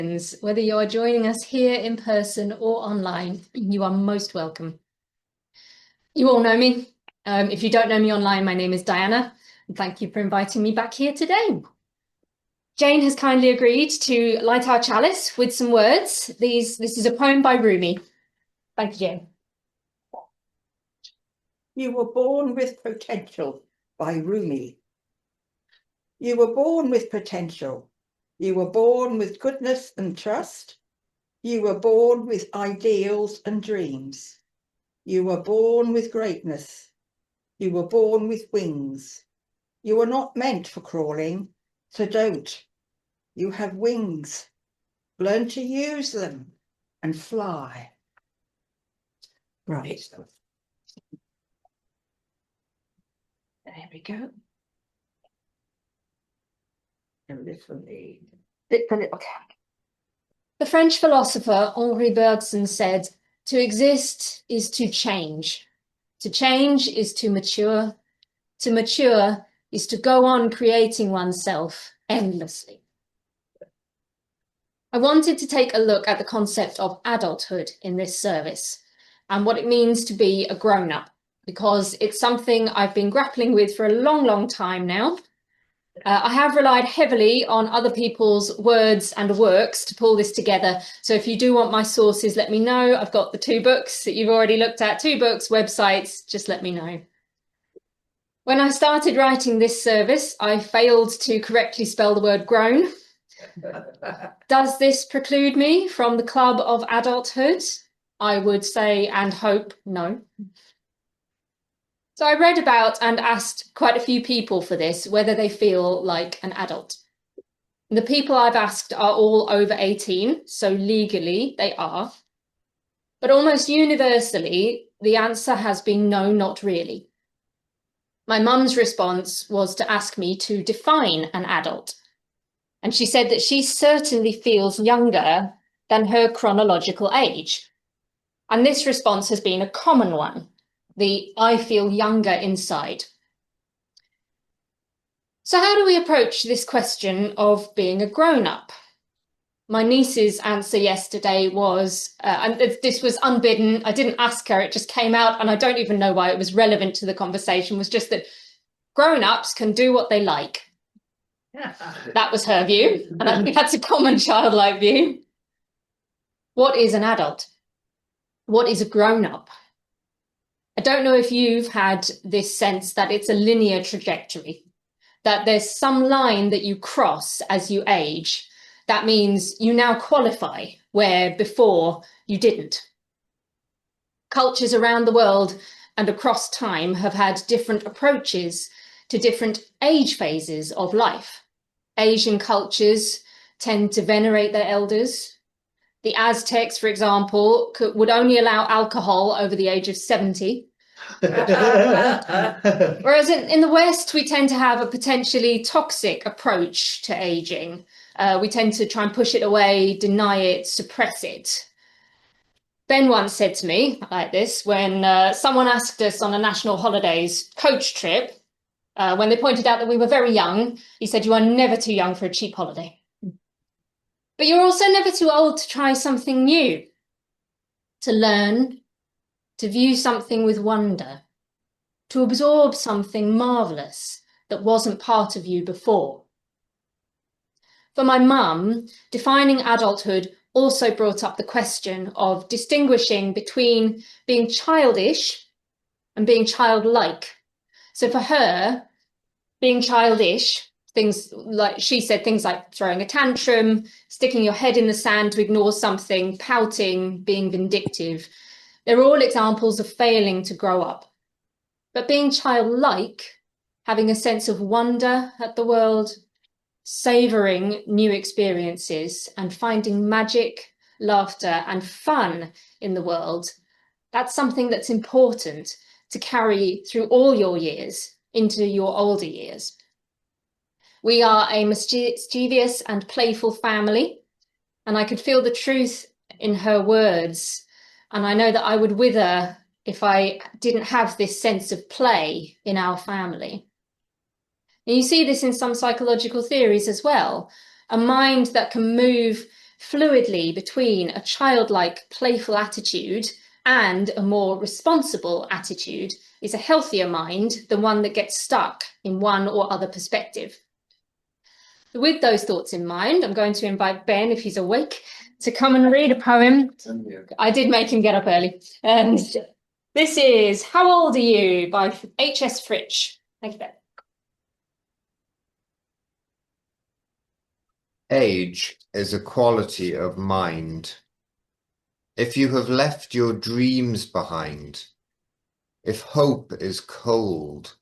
Whether you are joining us here in person or online, you are most welcome. You all know me. If you don't know me online, my name is Diana, and thank you for inviting me back here today. Jane has kindly agreed to light our chalice with some words. This is a poem by Rumi. Thank you, Jane. You were born with potential by Rumi. You were born with potential. You were born with goodness and trust. You were born with ideals and dreams. You were born with greatness. You were born with wings. You were not meant for crawling, so don't. You have wings. Learn to use them and fly. Right. There we go. The French philosopher Henri Bergson said, "To exist is to change. To change is to mature. To mature is to go on creating oneself endlessly." I wanted to take a look at the concept of adulthood in this service and what it means to be a grown-up, because it's something I've been grappling with for a long, long time now. I have relied heavily on other people's words and works to pull this together. So if you do want my sources, let me know. I've got the 2 books that you've already looked at, 2 books, websites, just let me know. When I started writing this service, I failed to correctly spell the word grown. Does this preclude me from the club of adulthood? I would say and hope no. So I read about and asked quite a few people for this, whether they feel like an adult. The people I've asked are all over 18, so legally they are. But almost universally, the answer has been no, not really. My mum's response was to ask me to define an adult. And she said that she certainly feels younger than her chronological age. And this response has been a common one. The "I feel younger inside." So how do we approach this question of being a grown-up? My niece's answer yesterday was, and this was unbidden, I didn't ask her, it just came out, and I don't even know why it was relevant to the conversation, was just that grown-ups can do what they like. That was her view, and I think that's a common childlike view. What is an adult? What is a grown-up? I don't know if you've had this sense that it's a linear trajectory, that there's some line that you cross as you age. That means you now qualify where before you didn't. Cultures around the world and across time have had different approaches to different age phases of life. Asian cultures tend to venerate their elders. The Aztecs, for example, would only allow alcohol over the age of 70. Whereas in the West, we tend to have a potentially toxic approach to aging. We tend to try and push it away, deny it, suppress it. Ben once said to me like this, when someone asked us on a national holidays coach trip, when they pointed out that we were very young, he said, "You are never too young for a cheap holiday. But you're also never too old to try something new, to learn, to view something with wonder, to absorb something marvellous that wasn't part of you before." For my mum, defining adulthood also brought up the question of distinguishing between being childish and being childlike. So for her, being childish, things like, she said, things like throwing a tantrum, sticking your head in the sand to ignore something, pouting, being vindictive. They're all examples of failing to grow up. But being childlike, having a sense of wonder at the world, savouring new experiences and finding magic, laughter and fun in the world, that's something that's important to carry through all your years into your older years. We are a mischievous and playful family, and I could feel the truth in her words, and I know that I would wither if I didn't have this sense of play in our family. And you see this in some psychological theories as well. A mind that can move fluidly between a childlike, playful attitude and a more responsible attitude is a healthier mind than one that gets stuck in one or other perspective. With those thoughts in mind, I'm going to invite Ben, if he's awake, to come and read a poem. I did make him get up early. And this is How Old Are You by H.S. Fritch. Thank you, Ben. Age is a quality of mind. If you have left your dreams behind, if hope is cold,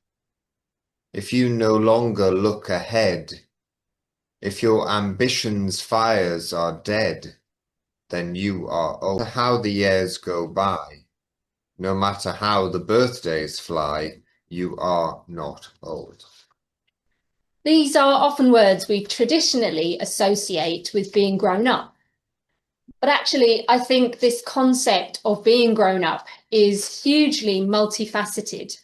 if you no longer look ahead, if your ambition's fires are dead, then you are old. No matter how the years go by, no matter how the birthdays fly, you are not old. These are often words we traditionally associate with being grown up. But actually, I think this concept of being grown up is hugely multifaceted.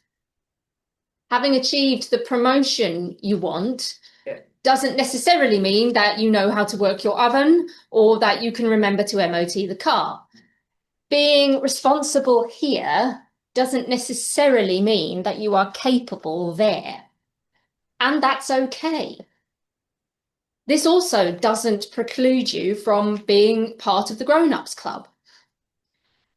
Having achieved the promotion you want doesn't necessarily mean that you know how to work your oven or that you can remember to MOT the car. Being responsible here doesn't necessarily mean that you are capable there. And that's okay. This also doesn't preclude you from being part of the grown-ups club.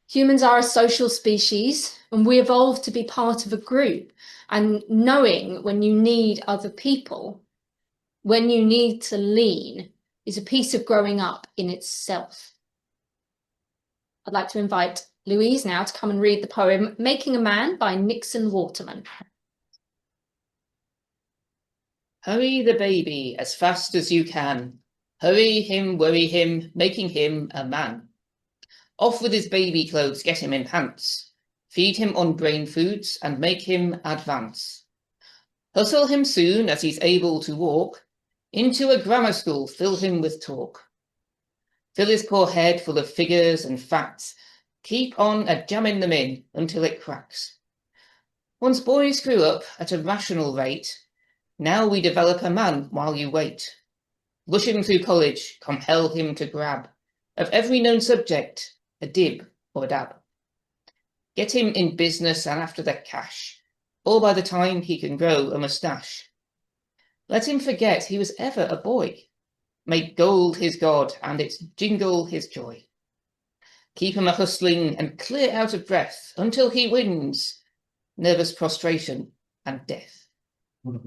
Humans are a social species, and we evolved to be part of a group, and knowing when you need other people, when you need to lean, is a piece of growing up in itself. I'd like to invite Louise now to come and read the poem Making a Man by Nixon Waterman. Hurry the baby as fast as you can. Hurry him, worry him, making him a man. Off with his baby clothes, get him in pants. Feed him on brain foods and make him advance. Hustle him soon as he's able to walk. Into a grammar school, fill him with talk. Fill his poor head full of figures and facts. Keep on jamming them in until it cracks. Once boys grew up at a rational rate, now we develop a man while you wait. Rush him through college, compel him to grab of every known subject, a dib or a dab. Get him in business and after the cash, all by the time he can grow a moustache. Let him forget he was ever a boy. Make gold his god and its jingle his joy. Keep him a-hustling and clear out of breath until he wins nervous prostration and death.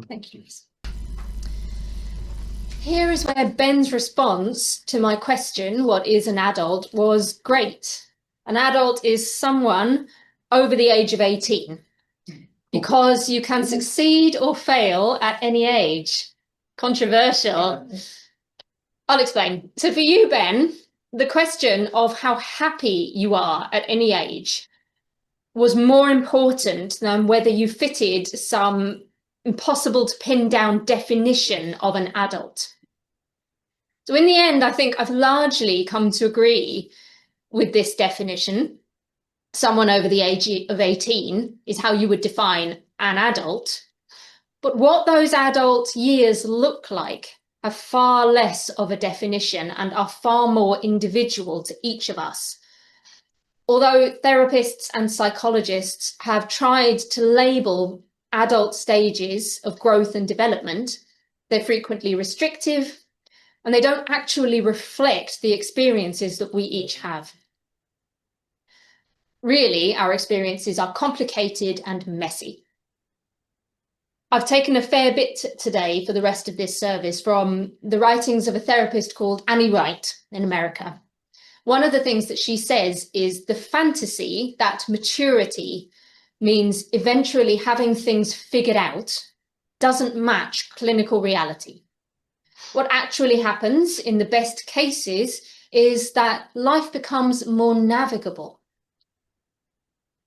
Thank you. Here is where Ben's response to my question, what is an adult, was great. An adult is someone over the age of 18, because you can succeed or fail at any age. Controversial. I'll explain. So for you, Ben, the question of how happy you are at any age was more important than whether you fitted some impossible to pin down definition of an adult. So in the end, I think I've largely come to agree with this definition. Someone over the age of 18 is how you would define an adult. But what those adult years look like have far less of a definition and are far more individual to each of us. Although therapists and psychologists have tried to label adult stages of growth and development, they're frequently restrictive, and they don't actually reflect the experiences that we each have. Really, our experiences are complicated and messy. I've taken a fair bit today for the rest of this service from the writings of a therapist called Annie Wright in America. One of the things that she says is the fantasy that maturity means eventually having things figured out doesn't match clinical reality. What actually happens in the best cases is that life becomes more navigable.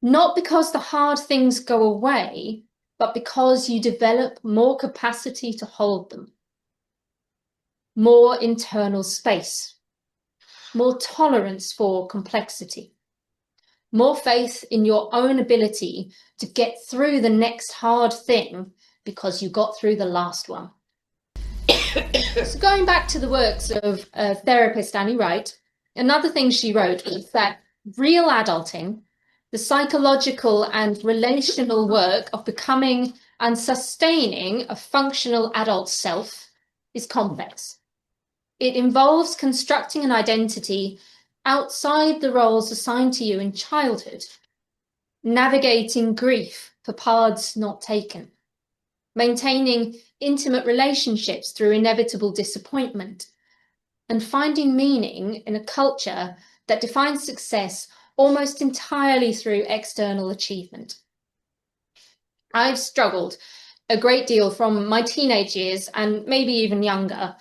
Not because the hard things go away, but because you develop more capacity to hold them. More internal space, more tolerance for complexity, more faith in your own ability to get through the next hard thing because you got through the last one. So going back to the works of therapist Annie Wright, another thing she wrote was that real adulting, the psychological and relational work of becoming and sustaining a functional adult self, is complex. It involves constructing an identity outside the roles assigned to you in childhood, navigating grief for paths not taken, maintaining intimate relationships through inevitable disappointment, and finding meaning in a culture that defines success almost entirely through external achievement. I've struggled a great deal from my teenage years, and maybe even younger,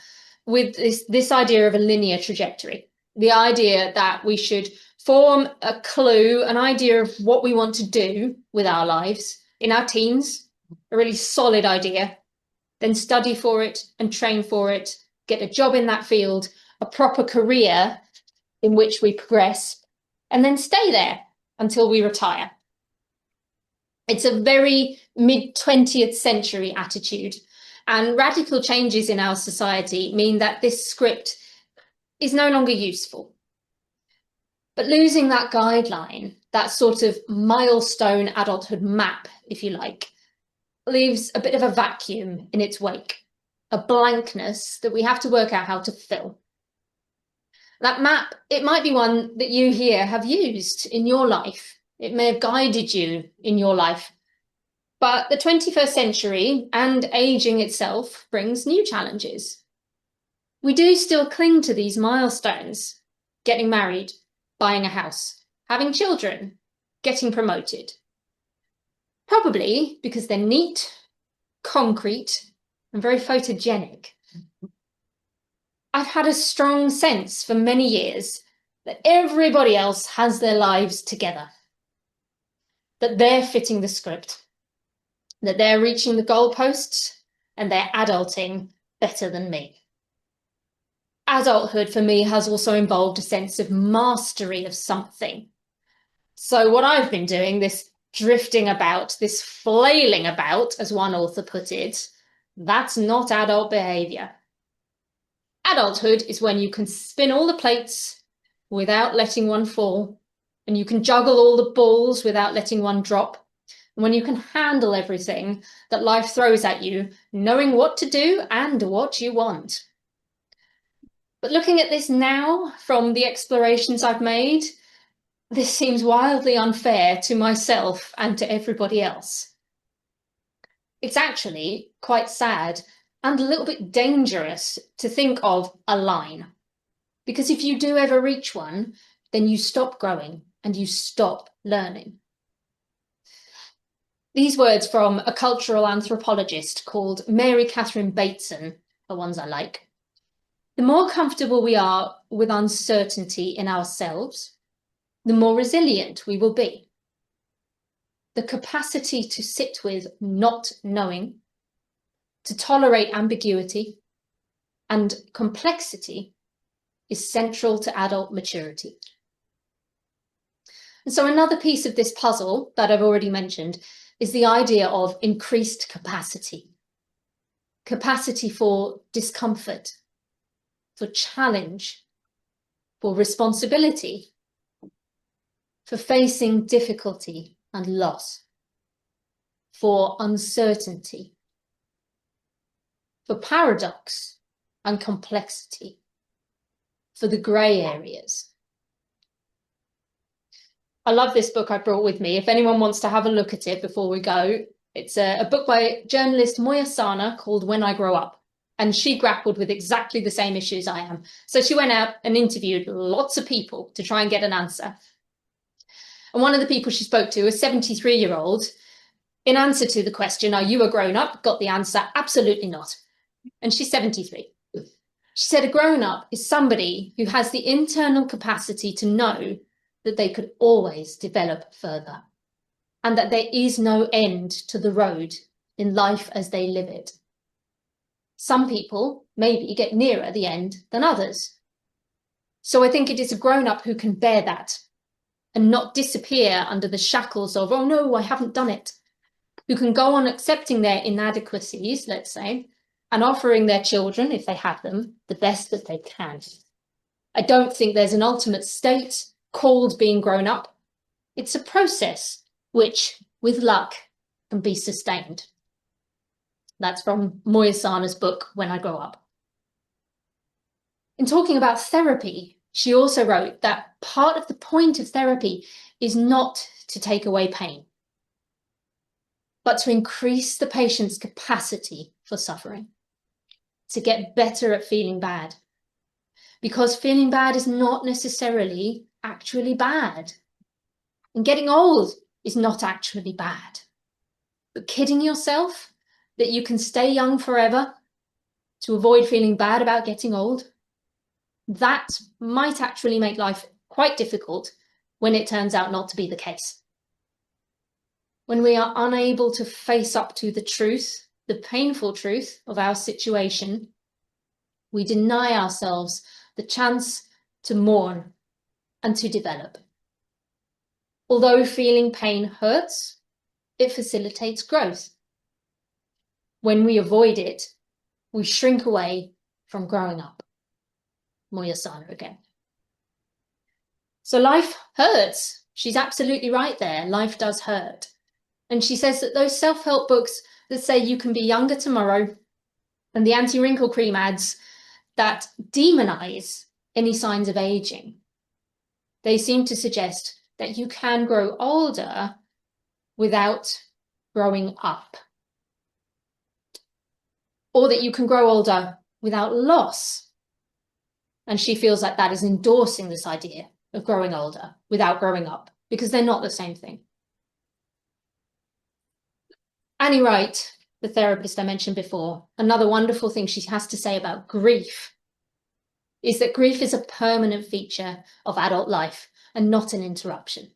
with this idea of a linear trajectory. The idea that we should form a clue, an idea of what we want to do with our lives in our teens, a really solid idea, then study for it and train for it, get a job in that field, a proper career in which we progress, and then stay there until we retire. It's a very mid-20th century attitude, and radical changes in our society mean that this script is no longer useful. But losing that guideline, that sort of milestone adulthood map, if you like, leaves a bit of a vacuum in its wake, a blankness that we have to work out how to fill. That map, it might be one that you here have used in your life. It may have guided you in your life. But the 21st century and aging itself brings new challenges. We do still cling to these milestones: getting married, buying a house, having children, getting promoted. Probably because they're neat, concrete, and very photogenic. I've had a strong sense for many years that everybody else has their lives together, that they're fitting the script, that they're reaching the goalposts, and they're adulting better than me. Adulthood for me has also involved a sense of mastery of something. So what I've been doing, this drifting about, this flailing about, as one author put it, that's not adult behaviour. Adulthood is when you can spin all the plates without letting one fall, and you can juggle all the balls without letting one drop, and when you can handle everything that life throws at you, knowing what to do and what you want. But looking at this now, from the explorations I've made, this seems wildly unfair to myself and to everybody else. It's actually quite sad and a little bit dangerous to think of a line, because if you do ever reach one, then you stop growing and you stop learning. These words from a cultural anthropologist called Mary Catherine Bateson are ones I like. The more comfortable we are with uncertainty in ourselves, the more resilient we will be. The capacity to sit with not knowing, to tolerate ambiguity and complexity is central to adult maturity. And so another piece of this puzzle that I've already mentioned is the idea of increased capacity. Capacity for discomfort, for challenge, for responsibility, for facing difficulty and loss, for uncertainty, for paradox and complexity, for the grey areas. I love this book I brought with me. If anyone wants to have a look at it before we go, it's a book by journalist Moya Sana called When I Grow Up. And she grappled with exactly the same issues I am. So she went out and interviewed lots of people to try and get an answer. And one of the people she spoke to, a 73-year-old, in answer to the question, are you a grown-up? Got the answer, absolutely not. And she's 73. She said a grown-up is somebody who has the internal capacity to know that they could always develop further, and that there is no end to the road in life as they live it. Some people maybe get nearer the end than others. So I think it is a grown-up who can bear that and not disappear under the shackles of, oh no, I haven't done it, who can go on accepting their inadequacies, let's say, and offering their children, if they have them, the best that they can. I don't think there's an ultimate state called being grown up. It's a process which, with luck, can be sustained. That's from Moyasana's book, When I Grow Up. In talking about therapy, she also wrote that part of the point of therapy is not to take away pain, but to increase the patient's capacity for suffering, to get better at feeling bad. Because feeling bad is not necessarily actually bad. And getting old is not actually bad. But kidding yourself that you can stay young forever to avoid feeling bad about getting old, that might actually make life quite difficult when it turns out not to be the case. When we are unable to face up to the truth, the painful truth of our situation, we deny ourselves the chance to mourn and to develop. Although feeling pain hurts, it facilitates growth. When we avoid it, we shrink away from growing up. Moyasana again. So life hurts. She's absolutely right there. Life does hurt. And she says that those self-help books that say you can be younger tomorrow, and the anti-wrinkle cream ads that demonize any signs of aging, they seem to suggest that you can grow older without growing up, or that you can grow older without loss. And she feels like that is endorsing this idea of growing older without growing up, because they're not the same thing. Annie Wright, the therapist I mentioned before, another wonderful thing she has to say about grief is that grief is a permanent feature of adult life and not an interruption.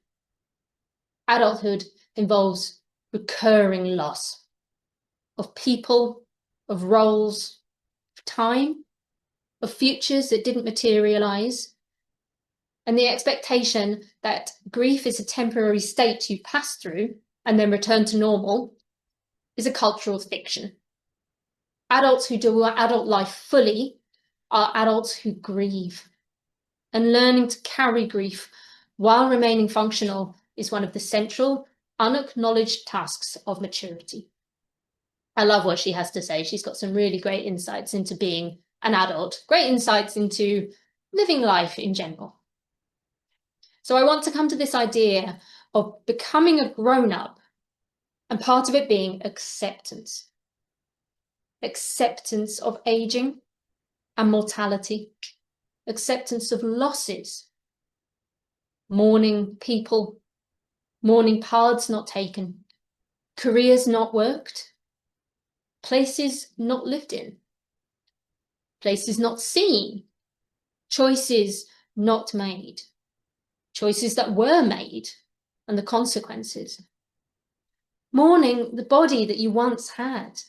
Adulthood involves recurring loss of people, of roles, of time, of futures that didn't materialize, and the expectation that grief is a temporary state you pass through and then return to normal is a cultural fiction. Adults who do adult life fully are adults who grieve, and learning to carry grief while remaining functional is one of the central, unacknowledged tasks of maturity. I love what she has to say. She's got some really great insights into being an adult, great insights into living life in general. So I want to come to this idea of becoming a grown-up, and part of it being acceptance. Acceptance of aging and mortality, acceptance of losses, mourning people, mourning paths not taken, careers not worked, places not lived in, places not seen, choices not made, choices that were made, and the consequences. Mourning the body that you once had.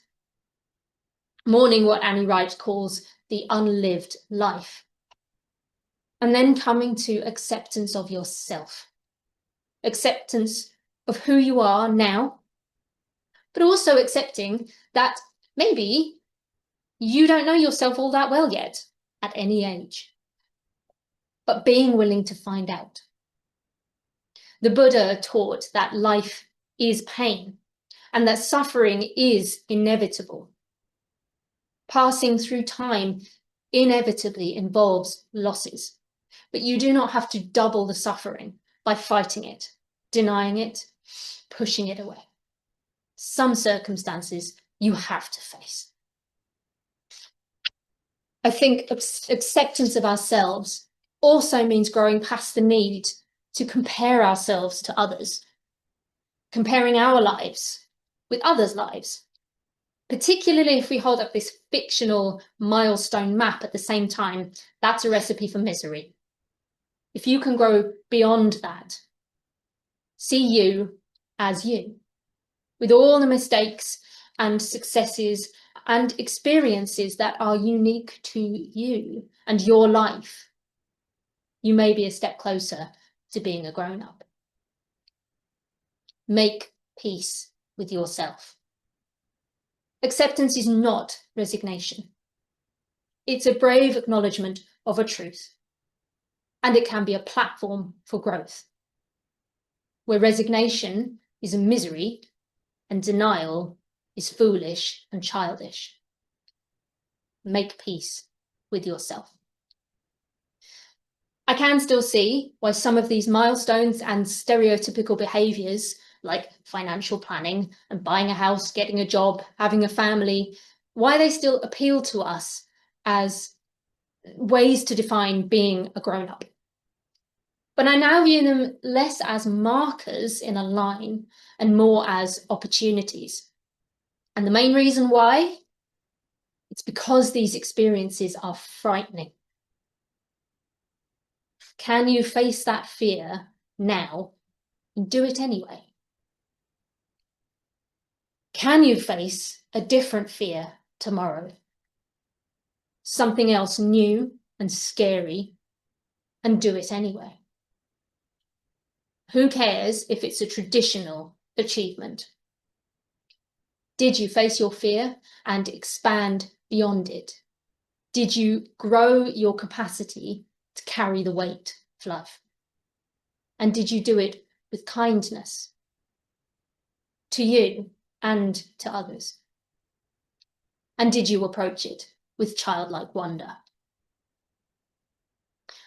Mourning what Annie Wright calls the unlived life. And then coming to acceptance of yourself. Acceptance of who you are now, but also accepting that maybe you don't know yourself all that well yet at any age, but being willing to find out. The Buddha taught that life is pain and that suffering is inevitable. Passing through time inevitably involves losses, but you do not have to double the suffering by fighting it, denying it, pushing it away. Some circumstances you have to face. I think acceptance of ourselves also means growing past the need to compare ourselves to others, comparing our lives with others' lives, particularly if we hold up this fictional milestone map at the same time. That's a recipe for misery. If you can grow beyond that, see you as you, with all the mistakes and successes and experiences that are unique to you and your life, you may be a step closer to being a grown-up. Make peace with yourself. Acceptance is not resignation. It's a brave acknowledgement of a truth, and it can be a platform for growth, where resignation is a misery and denial is foolish and childish. Make peace with yourself. I can still see why some of these milestones and stereotypical behaviours, like financial planning and buying a house, getting a job, having a family, why they still appeal to us as ways to define being a grown-up. But I now view them less as markers in a line and more as opportunities. And the main reason why? It's because these experiences are frightening. Can you face that fear now and do it anyway? Can you face a different fear tomorrow? Something else new and scary, and do it anyway? Who cares if it's a traditional achievement? Did you face your fear and expand beyond it? Did you grow your capacity to carry the weight of life? And did you do it with kindness to you and to others? And did you approach it with childlike wonder?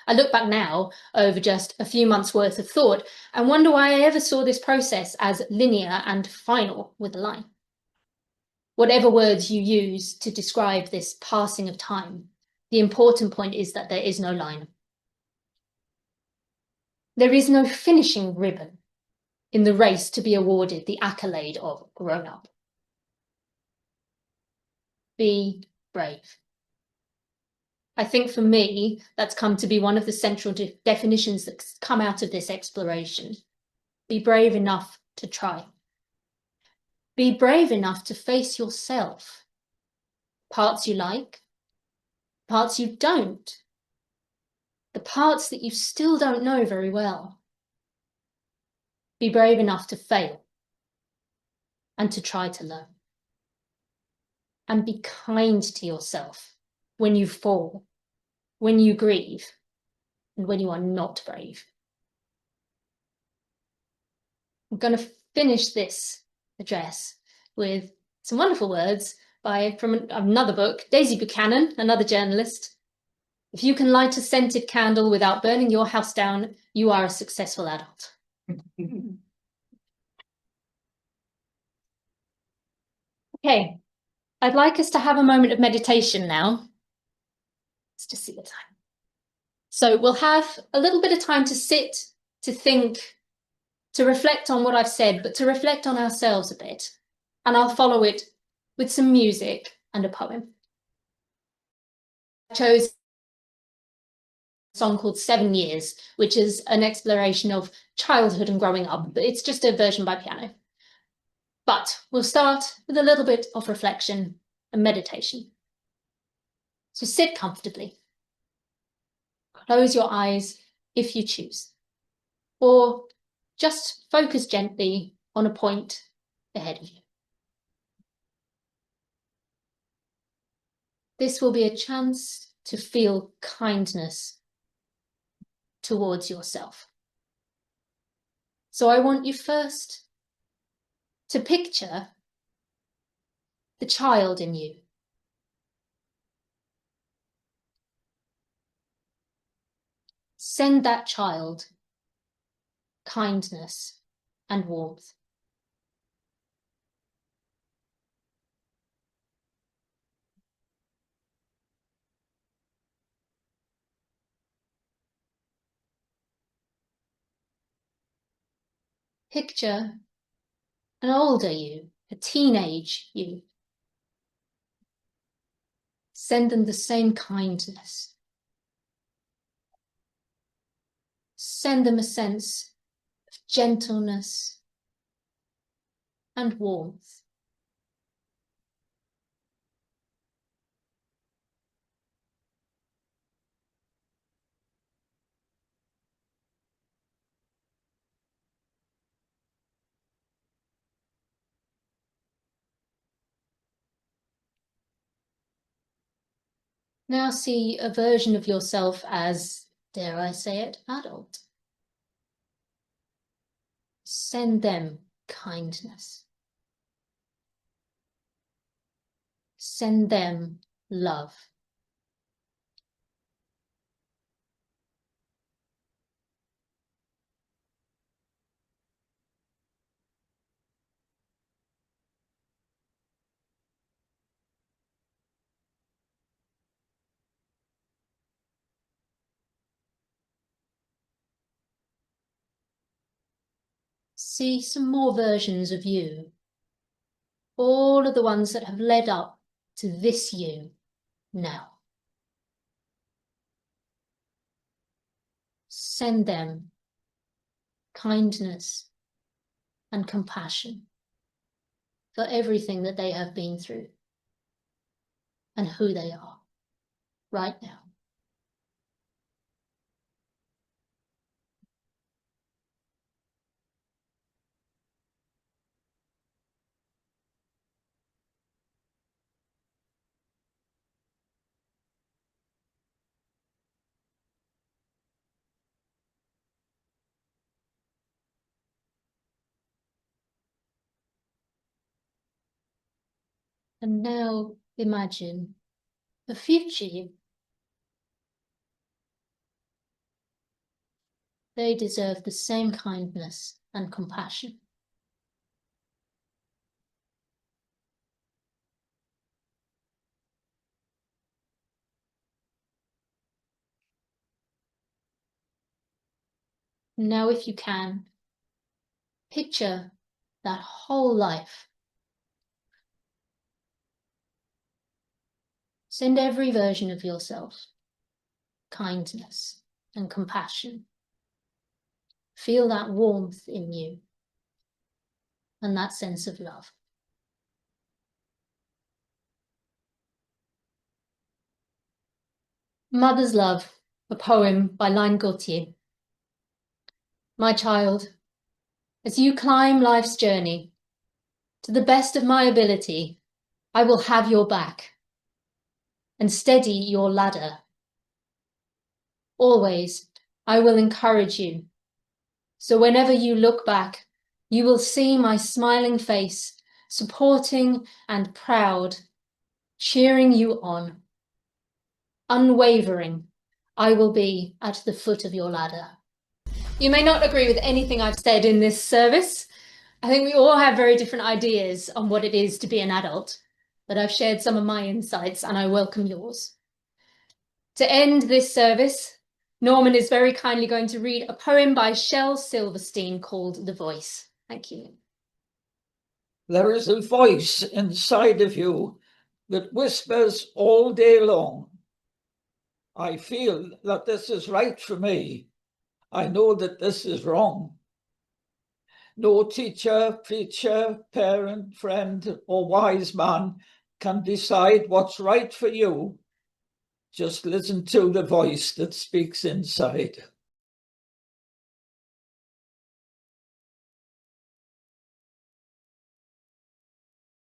I look back now over just a few months' worth of thought and wonder why I ever saw this process as linear and final with a line. Whatever words you use to describe this passing of time, the important point is that there is no line. There is no finishing ribbon in the race to be awarded the accolade of grown up. Be brave. I think for me, that's come to be one of the central definitions that come out of this exploration. Be brave enough to try. Be brave enough to face yourself. Parts you like, parts you don't, the parts that you still don't know very well. Be brave enough to fail and to try to learn. And be kind to yourself when you fall, when you grieve, and when you are not brave. I'm going to finish this address with some wonderful words from another book, Daisy Buchanan, another journalist. If you can light a scented candle without burning your house down, you are a successful adult. Okay, I'd like us to have a moment of meditation now. Let's just see the time. So we'll have a little bit of time to sit, to think, to reflect on what I've said, but to reflect on ourselves a bit. And I'll follow it with some music and a poem. I chose a song called 7 Years, which is an exploration of childhood and growing up, but it's just a version by piano. But we'll start with a little bit of reflection and meditation. So sit comfortably. Close your eyes if you choose, or just focus gently on a point ahead of you. This will be a chance to feel kindness towards yourself. So I want you first to picture the child in you. Send that child kindness and warmth. Picture an older you, a teenage you. Send them the same kindness. Send them a sense of gentleness and warmth. Now see a version of yourself as, dare I say it, adult. Send them kindness. Send them love. See some more versions of you. All of the ones that have led up to this you now. Send them kindness and compassion for everything that they have been through and who they are right now. And now imagine a future you. They deserve the same kindness and compassion. Now, if you can, picture that whole life. Send every version of yourself kindness and compassion. Feel that warmth in you and that sense of love. Mother's Love, a poem by Lynn. My child, as you climb life's journey, to the best of my ability, I will have your back and steady your ladder. Always, I will encourage you. So whenever you look back, you will see my smiling face, supporting and proud, cheering you on. Unwavering, I will be at the foot of your ladder. You may not agree with anything I've said in this service. I think we all have very different ideas on what it is to be an adult, but I've shared some of my insights and I welcome yours. To end this service, Norman is very kindly going to read a poem by Shel Silverstein called The Voice. Thank you. There is a voice inside of you that whispers all day long. I feel that this is right for me. I know that this is wrong. No teacher, preacher, parent, friend, or wise man can decide what's right for you. Just listen to the voice that speaks inside.